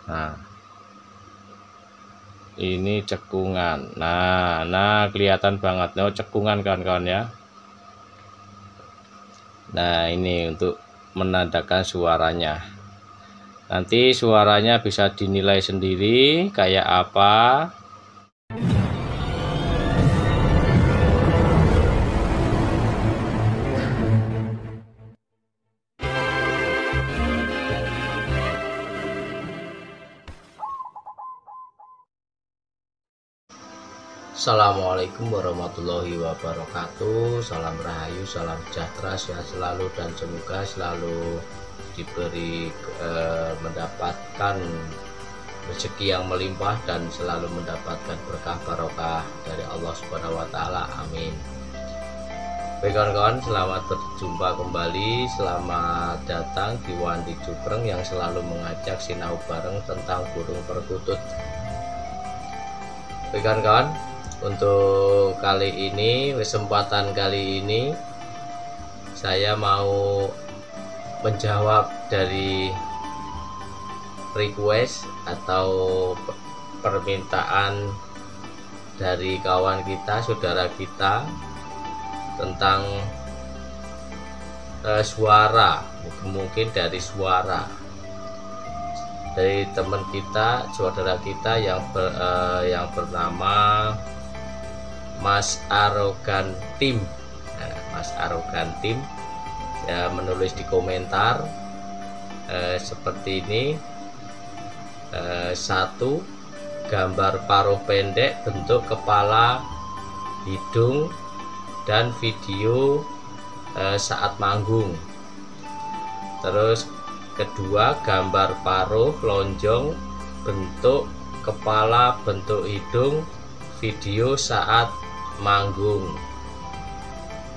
Nah, ini cekungan. Nah kelihatan banget. Oh, cekungan kawan-kawan ya. Nah, ini untuk menandakan suaranya. Nanti suaranya bisa dinilai sendiri kayak apa. Assalamualaikum warahmatullahi wabarakatuh. Salam rahayu, salam sejahtera, sehat selalu, dan semoga selalu diberi mendapatkan rezeki yang melimpah dan selalu mendapatkan berkah barokah dari Allah Subhanahu wa taala. Amin. Baik kawan-kawan, selamat berjumpa kembali. Selamat datang di Wandi Jubreng yang selalu mengajak sinau bareng tentang burung perkutut. Baik kawan-kawan, untuk kali ini, kesempatan kali ini saya mau menjawab dari request atau permintaan dari kawan kita, saudara kita, tentang suara, mungkin dari suara dari teman kita, saudara kita yang bernama Mas Arogan Tim. Nah, Mas Arogan Tim ya menulis di komentar seperti ini. 1. Gambar paruh pendek bentuk kepala, hidung, dan video saat manggung. Terus kedua, gambar paruh lonjong bentuk kepala, bentuk hidung, video saat manggung.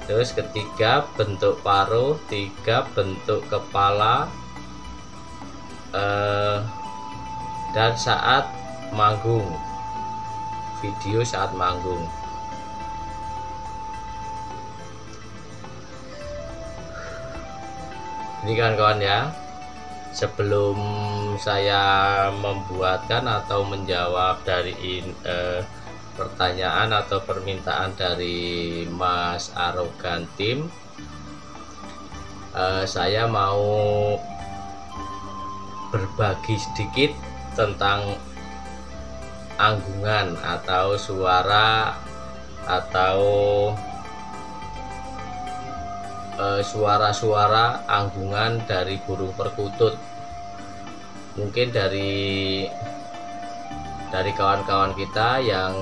Terus ketiga, bentuk paruh. 3, bentuk kepala dan saat manggung, video saat manggung. Ini kawan-kawan ya, sebelum saya membuatkan atau menjawab dari pertanyaan atau permintaan dari Mas Arogan Tim, saya mau berbagi sedikit tentang anggungan atau suara atau suara-suara anggungan dari burung perkutut. Mungkin dari kawan-kawan kita yang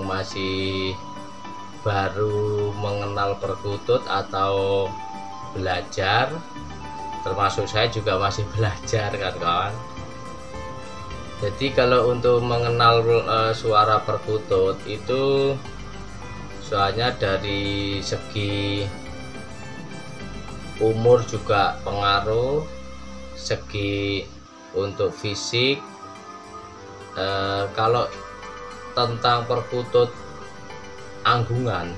masih baru mengenal perkutut atau belajar, termasuk saya juga masih belajar kan kawan. Jadi kalau untuk mengenal suara perkutut itu soalnya dari segi umur juga pengaruh, segi untuk fisik. Kalau tentang perkutut anggungan,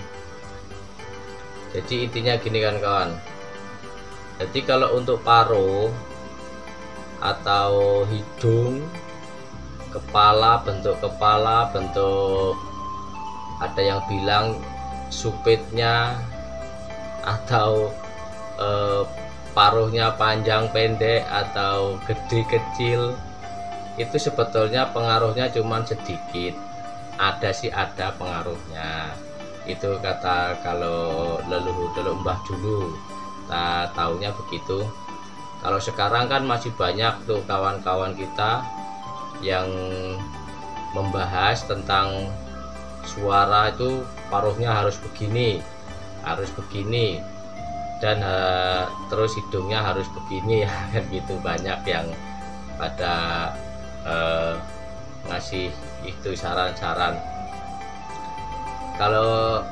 jadi intinya gini kan kawan. Jadi kalau untuk paruh atau hidung, kepala, bentuk ada yang bilang supitnya atau paruhnya panjang pendek atau gede kecil, itu sebetulnya pengaruhnya cuman sedikit. Ada pengaruhnya. Itu kata kalau leluhur mbah dulu, taunya begitu. Kalau sekarang kan masih banyak tuh kawan-kawan kita yang membahas tentang suara itu paruhnya harus begini, dan terus hidungnya harus begini ya kan gitu. Banyak yang pada ngasih itu saran-saran. Kalau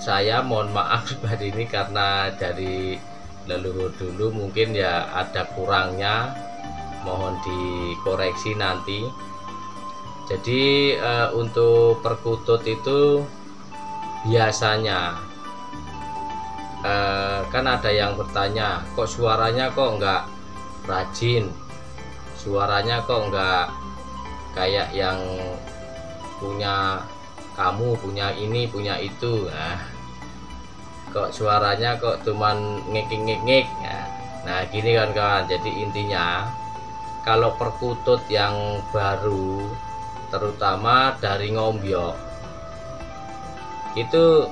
saya mohon maaf pribadi ini karena dari leluhur dulu mungkin ya ada kurangnya, mohon dikoreksi nanti. Jadi untuk perkutut itu biasanya kan ada yang bertanya, kok suaranya kok enggak rajin, suaranya kok nggak kayak yang punya kamu, punya ini, punya itu. Nah, kok suaranya kok cuman ngek-ngek. Nah gini kan kawan, jadi intinya kalau perkutut yang baru, terutama dari ngombyok, itu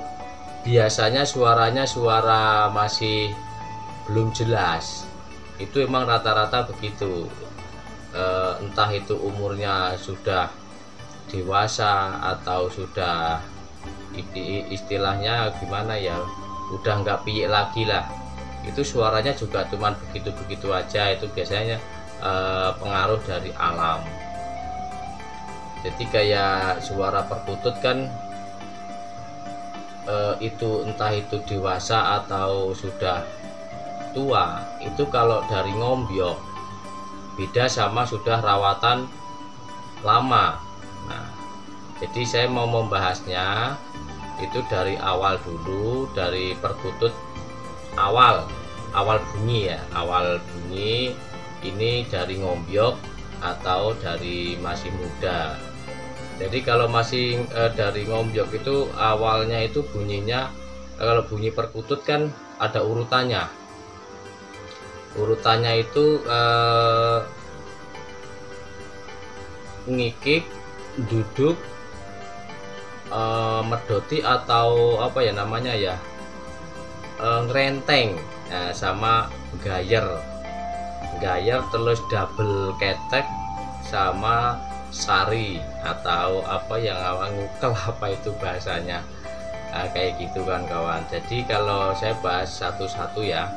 biasanya suaranya suara masih belum jelas. Itu emang rata-rata begitu. Entah itu umurnya sudah dewasa atau sudah istilahnya gimana ya, udah nggak piyik lagi lah, itu suaranya juga cuman begitu-begitu aja. Itu biasanya pengaruh dari alam. Jadi kayak suara perkutut kan itu entah itu dewasa atau sudah tua, itu kalau dari ngombyok beda sama sudah rawatan lama. Nah, jadi saya mau membahasnya itu dari awal dulu, dari perkutut awal bunyi ya, awal bunyi ini dari ngombyok atau dari masih muda. Jadi kalau masih dari ngombyok itu awalnya itu bunyinya, kalau bunyi perkutut kan ada urutannya. Urutannya itu ngikik, duduk, medoti atau apa ya namanya ya, ngerenteng, sama gayer, terus double ketek sama sari atau apa yang awang ngukel, apa itu bahasanya. Kayak gitu kan kawan. Jadi kalau saya bahas satu-satu ya.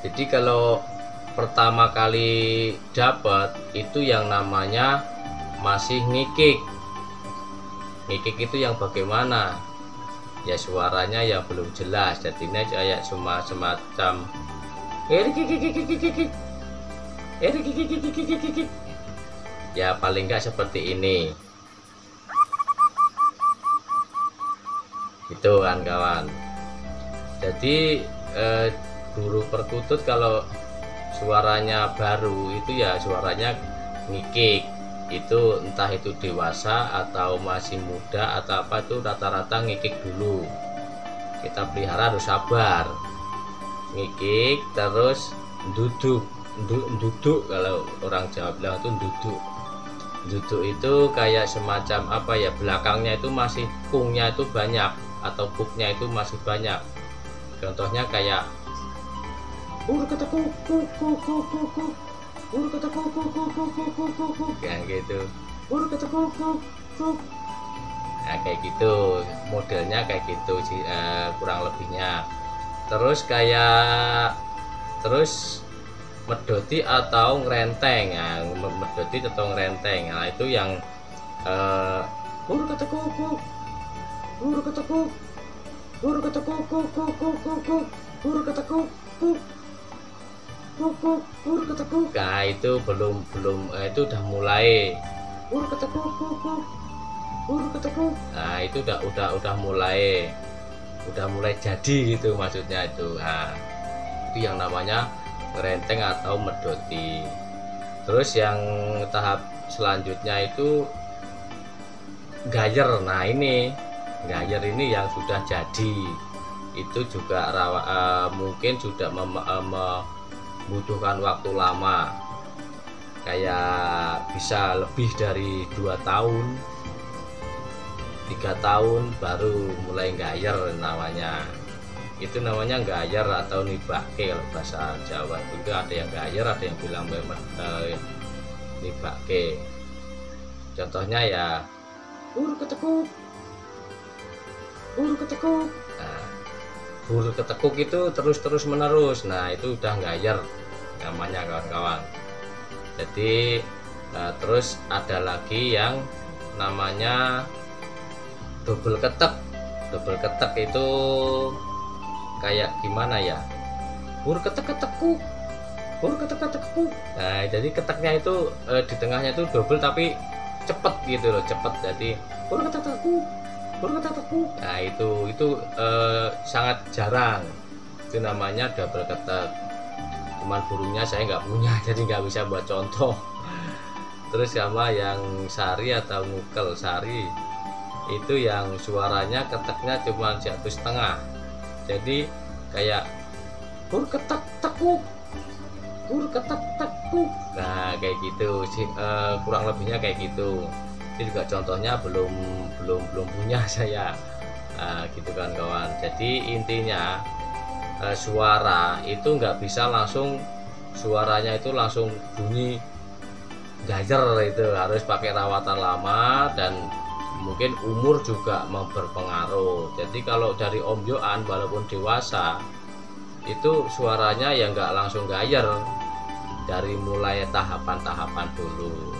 Jadi kalau pertama kali dapat itu yang namanya masih ngikik. Ngikik itu yang bagaimana? Ya suaranya ya belum jelas, jadinya kayak semacam ya paling enggak seperti ini. Gitu kan kawan. Jadi guru perkutut kalau suaranya baru itu ya suaranya ngikik. Itu entah itu dewasa atau masih muda atau apa, itu rata-rata ngikik dulu. Kita pelihara harus sabar. Ngikik terus duduk, kalau orang Jawa bilang itu duduk. Duduk itu kayak semacam apa ya, belakangnya itu masih kungnya itu banyak atau buknya itu masih banyak. Contohnya kayak yang gitu. Nah, kayak gitu modelnya, kayak gitu sih kurang lebihnya. Terus kayak medoti atau ngerenteng. Nah, medoti atau ngerenteng, nah itu yang nah itu belum itu udah mulai. Nah itu udah mulai jadi gitu maksudnya itu. Nah, itu yang namanya ngerenteng atau medoti. Terus yang tahap selanjutnya itu gayer. Nah ini gayer ini yang sudah jadi, itu juga mungkin sudah membutuhkan waktu lama, kayak bisa lebih dari 2 tahun 3 tahun baru mulai gayer namanya. Itu namanya gayer atau nibake kalau bahasa Jawa. Itu ada yang gayer, ada yang bilang nibake. Contohnya ya buru ketekuk. Nah, buru ketekuk itu terus menerus. Nah itu udah gayer namanya kawan-kawan. Jadi terus ada lagi yang namanya double ketek. Double ketek itu kayak gimana ya, buru ketek-ketekku. Nah jadi keteknya itu di tengahnya itu double tapi cepet gitu loh, cepet. Jadi buru ketek-ketekku. Nah itu sangat jarang. Itu namanya double ketek. cuman burungnya saya nggak punya jadi nggak bisa buat contoh. Terus sama yang sari atau ngukel. Sari itu yang suaranya keteknya cuma 1,5, jadi kayak hur ketek tekuk, hur ketek tekuk. Nah kayak gitu sih, kurang lebihnya kayak gitu. Ini juga contohnya belum punya saya. Nah, gitu kan kawan. Jadi intinya suara itu nggak bisa langsung suaranya itu langsung bunyi gajer, itu harus pakai rawatan lama dan mungkin umur juga berpengaruh. Jadi kalau dari Om Yohan walaupun dewasa itu suaranya ya nggak langsung gayer, dari mulai tahapan-tahapan dulu.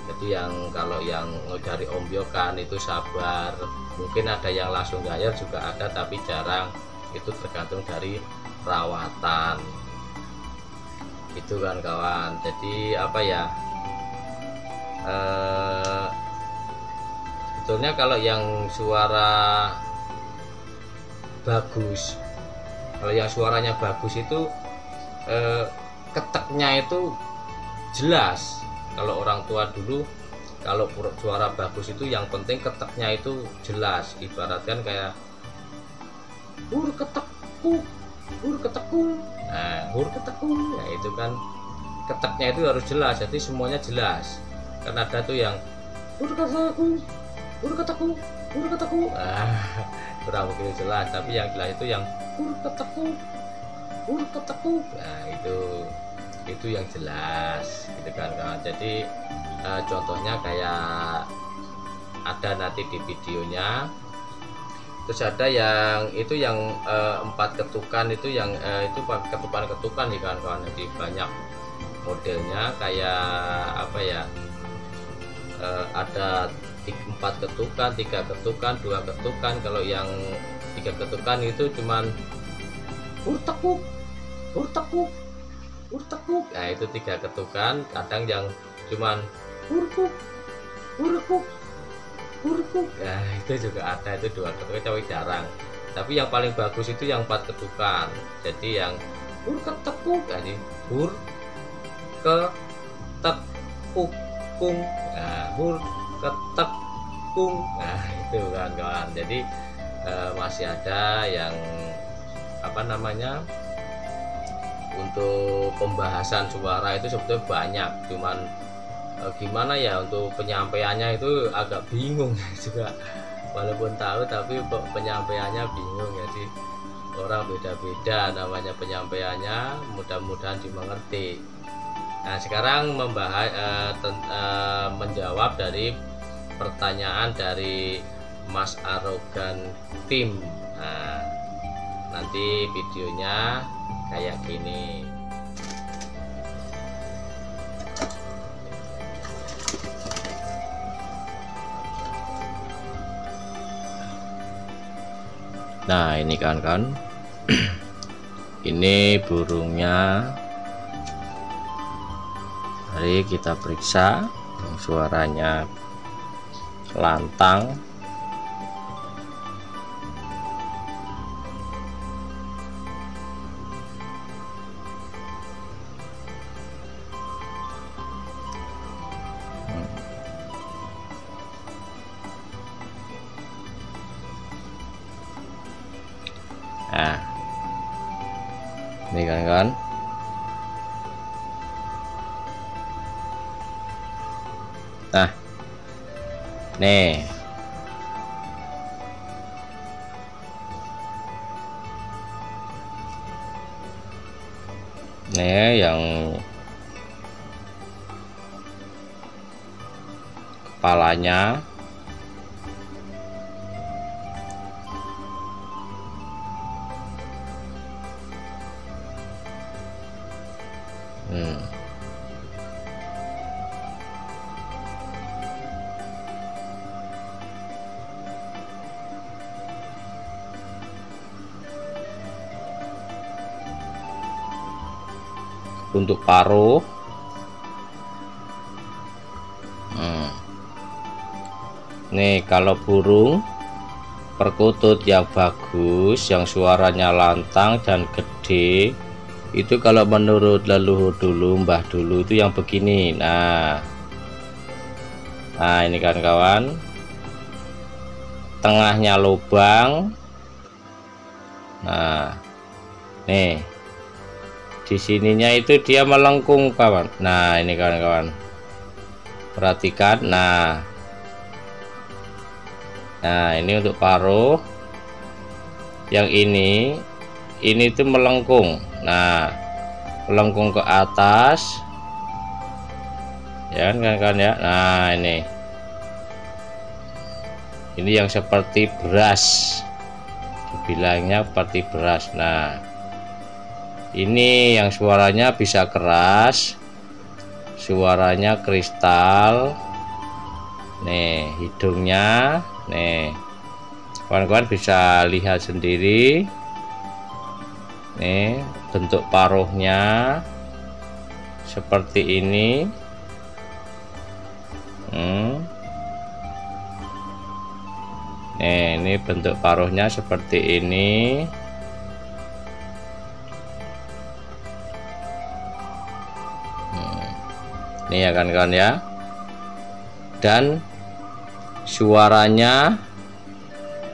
Jadi kalau yang dari Om Yohan itu sabar, mungkin ada yang langsung gayer juga ada tapi jarang, itu tergantung dari perawatan itu kan kawan. Jadi apa ya, sebetulnya kalau yang suara bagus, kalau yang suaranya bagus itu keteknya itu jelas. Kalau orang tua dulu kalau suara bagus itu yang penting keteknya itu jelas, ibaratkan kayak hur ketekku, hur ketekku. Nah hur ketekku, nah itu kan keteknya itu harus jelas, jadi semuanya jelas. Kan ada tuh yang hur ketekku, hur ketekku, hur ketekku, kurang begitu jelas. Tapi yang jelas itu yang hur ketekku, hur ketekku. Nah itu yang jelas gitu kan kawan. Jadi contohnya kayak ada nanti di videonya. Terus ada yang itu yang 4 ketukan itu yang itu ketukan ya kawan. Jadi banyak modelnya, kayak apa ya, ada 4 ketukan, 3 ketukan, 2 ketukan. Kalau yang 3 ketukan itu cuman urtekuk, urtekuk, urtekuk. Nah itu 3 ketukan. Kadang yang cuman urkuk, urkuk, urkuk. Nah itu juga ada, itu 2 ketukan tapi jarang. Tapi yang paling bagus itu yang 4 ketukan. Jadi yang hur ketekuk, jadi hur ketekuk kung. Nah hur ketekung. Nah itu kan kawan. Jadi masih ada yang apa namanya, untuk pembahasan suara itu sebetulnya banyak, cuman gimana ya untuk penyampaiannya itu agak bingung juga, walaupun tahu tapi penyampaiannya bingung. Jadi orang beda-beda namanya penyampaiannya, mudah-mudahan dimengerti. Nah sekarang menjawab dari pertanyaan dari Mas Arogan Tim. Nah nanti videonya kayak gini. Nah ini kan ini burungnya. Mari kita periksa yang suaranya lantang. Nah ini kan nah nih yang kepalanya untuk paruh. Nih kalau burung perkutut yang bagus, yang suaranya lantang dan gede, Itu kalau menurut leluhur dulu, mbah dulu itu yang begini. Nah ini kan kawan, tengahnya lubang. Nah nih di sininya itu dia melengkung kawan. Nah ini kawan-kawan, perhatikan. Nah ini untuk paruh. Yang ini tuh melengkung. Nah melengkung ke atas ya kan ya. Nah ini yang seperti beras, dibilangnya seperti beras. Nah ini yang suaranya bisa keras, suaranya kristal. Nih hidungnya, nih kawan-kawan bisa lihat sendiri. Nih bentuk paruhnya seperti ini. Nih, ini bentuk paruhnya seperti ini. Ini ya kan ya. Dan suaranya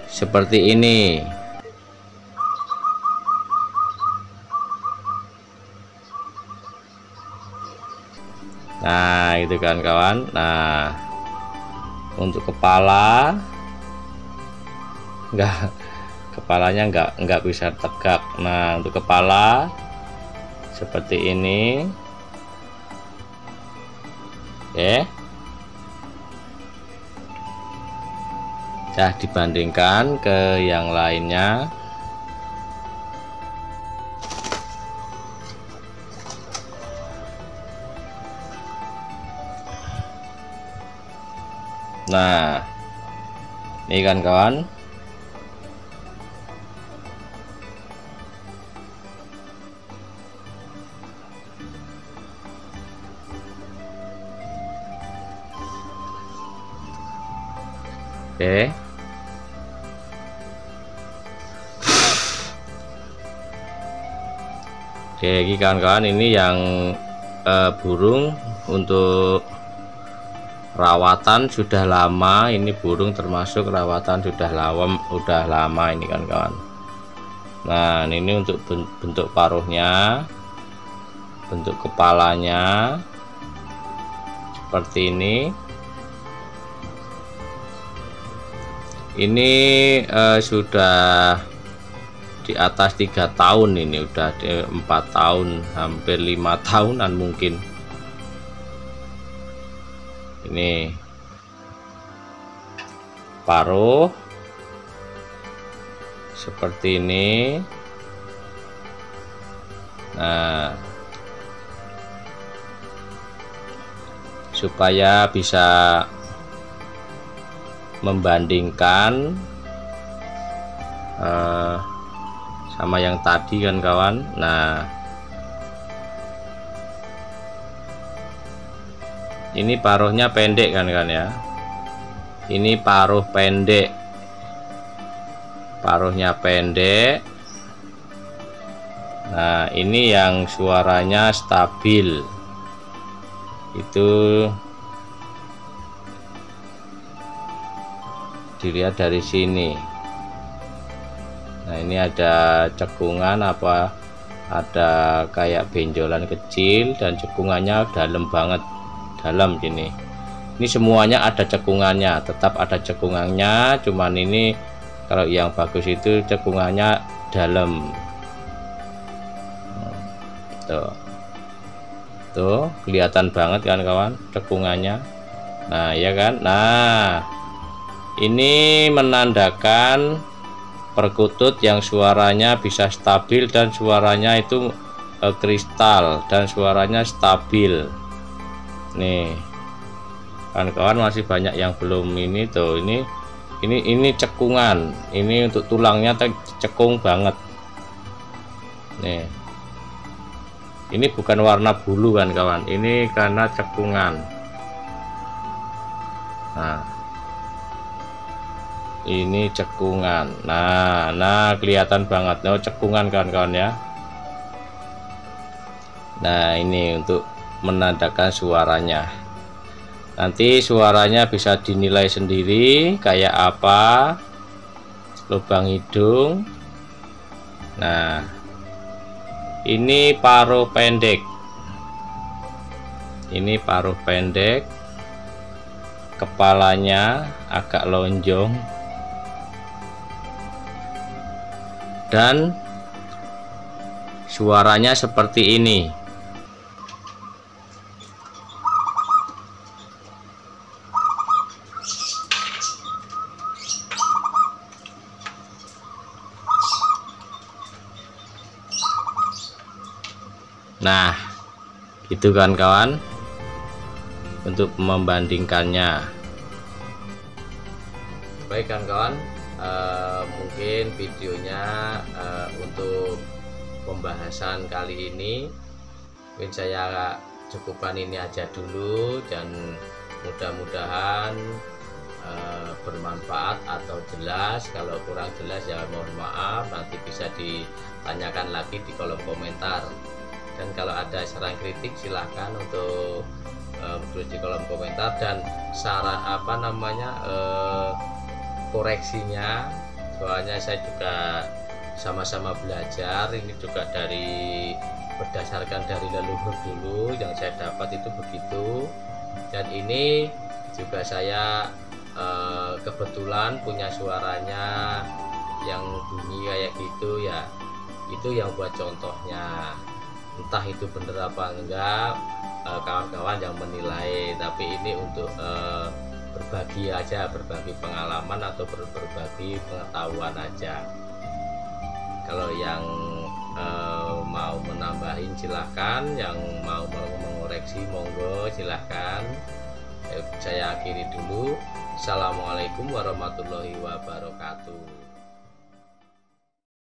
seperti ini. Nah itu kan kawan. Nah untuk kepala kepalanya enggak bisa tegak. Nah untuk kepala seperti ini. Oke, nah dibandingkan ke yang lainnya. Nah ini kan kawan, oke. Oke kawan-kawan, ini yang burung untuk rawatan sudah lama. Ini burung termasuk rawatan sudah lama ini kan kawan. Nah ini untuk bentuk paruhnya, bentuk kepalanya seperti ini. Ini sudah di atas 3 tahun, ini udah 4 tahun, hampir 5 tahunan mungkin. Ini paruh seperti ini. Nah supaya bisa membandingkan sama yang tadi kan kawan. Nah ini paruhnya pendek kan ya. Ini paruh pendek, paruhnya pendek. Nah ini yang suaranya stabil, itu dilihat dari sini. Nah ini ada cekungan apa, ada kayak benjolan kecil, dan cekungannya dalam banget, dalam sini. Ini semuanya ada cekungannya, tetap ada cekungannya, cuman ini kalau yang bagus itu cekungannya dalam. Tuh kelihatan banget kan kawan cekungannya. Nah ya kan. Nah ini menandakan perkutut yang suaranya bisa stabil, dan suaranya itu kristal, dan suaranya stabil. Nih kan kawan, masih banyak yang belum ini tuh. Ini cekungan, ini untuk tulangnya cekung banget. Nih ini bukan warna bulu kan kawan, ini karena cekungan. Nah ini cekungan. Nah kelihatan banget. Nah cekungan kan kawan ya. Nah, ini untuk menandakan suaranya. Nanti suaranya bisa dinilai sendiri kayak apa, lubang hidung. Nah, ini paruh pendek. Ini paruh pendek, kepalanya agak lonjong, dan suaranya seperti ini. Nah, gitu kan kawan, untuk membandingkannya. Baik kan kawan, mungkin videonya untuk pembahasan kali ini mungkin saya cukupkan ini aja dulu, dan mudah-mudahan bermanfaat atau jelas. Kalau kurang jelas ya mohon maaf, nanti bisa ditanyakan lagi di kolom komentar. Dan kalau ada saran kritik silahkan untuk tulis di kolom komentar, dan saran koreksinya. Soalnya saya juga sama-sama belajar, ini juga berdasarkan dari leluhur dulu yang saya dapat itu begitu. Dan ini juga saya kebetulan punya suaranya yang bunyi kayak gitu ya, itu yang buat contohnya. Entah itu bener apa enggak, kawan-kawan yang menilai, tapi ini untuk berbagi aja, berbagi pengalaman atau berbagi pengetahuan aja. Kalau yang mau menambahin silahkan, yang mau mengoreksi monggo silahkan. Saya akhiri dulu. Assalamualaikum warahmatullahi wabarakatuh.